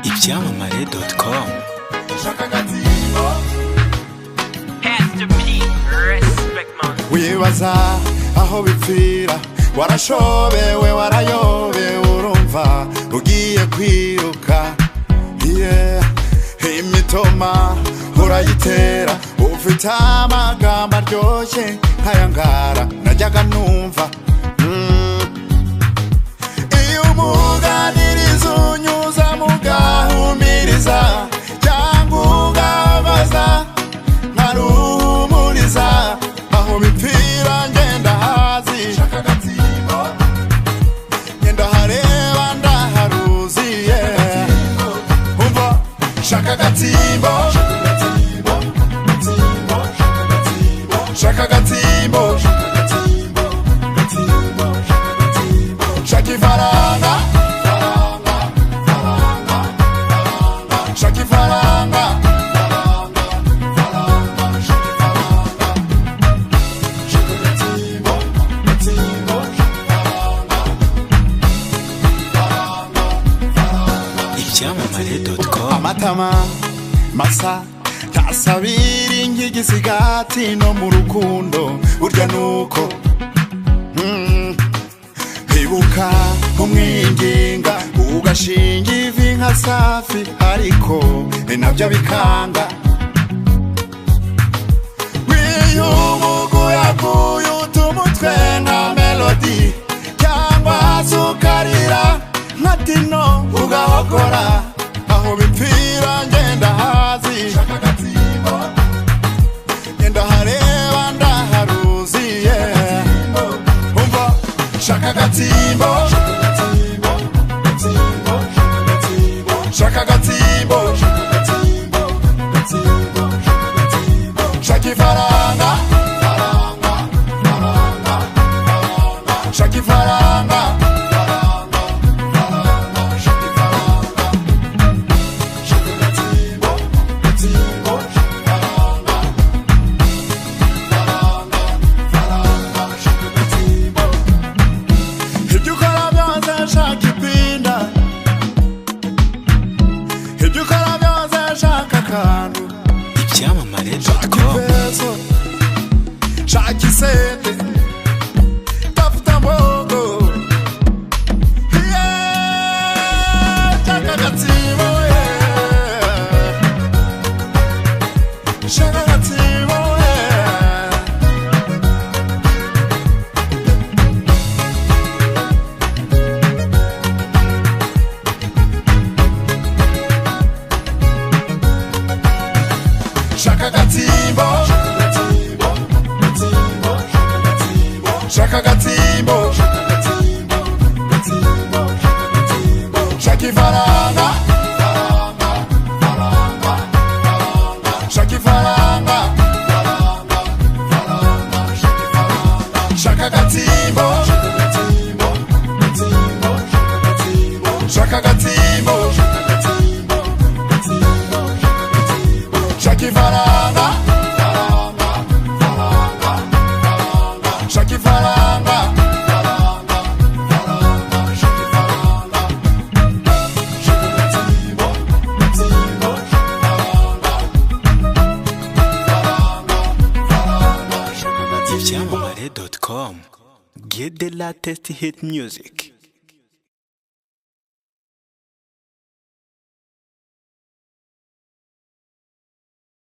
ibyamamare.com. wibaza aho bipfira, warashobewe warayobewe, urumva ugiye kwiruka, imitoma urayitera, ufite amagambo aryoshye nkayangara najyaga numva. Iyo umuganiriza unyuza mugahumiriza, cyangwa ugabaza nkaruhumuriza, aho bipfira ngenda hazi, ngenda hareba ndaharuziye, umva shaka agatimbo, shaka agatimbo, shaka ifaranga, shaka ifaranga, ibyamamare.com. amatama masa tasabiri nk'igisigati, no mu rukundo burya nuko. Ibuka umwinginga ugashinga ivi nka safi, ariko nabyo bikanga. wiyumuguyaguye utumutwe nka melodi, cyangwa sukarira nka tino ugahogora, aho bipfira ngenda hazi, ngenda hareba ndaharuziye, umva shaka agatimbo, shaka agatimbo, shaka ifaranga, shaka ifaranga, ibyo ukora byose shaka ipinda, ibyo ukora byose shaka akantu, ibyamamare.com. ipeso shaka isente, tafuta mbogo, shaka agatsibo, shaka agatsibo, shaka agatimbo, shaka agatimbo, shaka ifaranga, shaka ifaranga, shaka agatimbo, shaka agatimbo, shaka ifaranga, shaka ifaranga, ibyamamare.com. Get the latest hit music.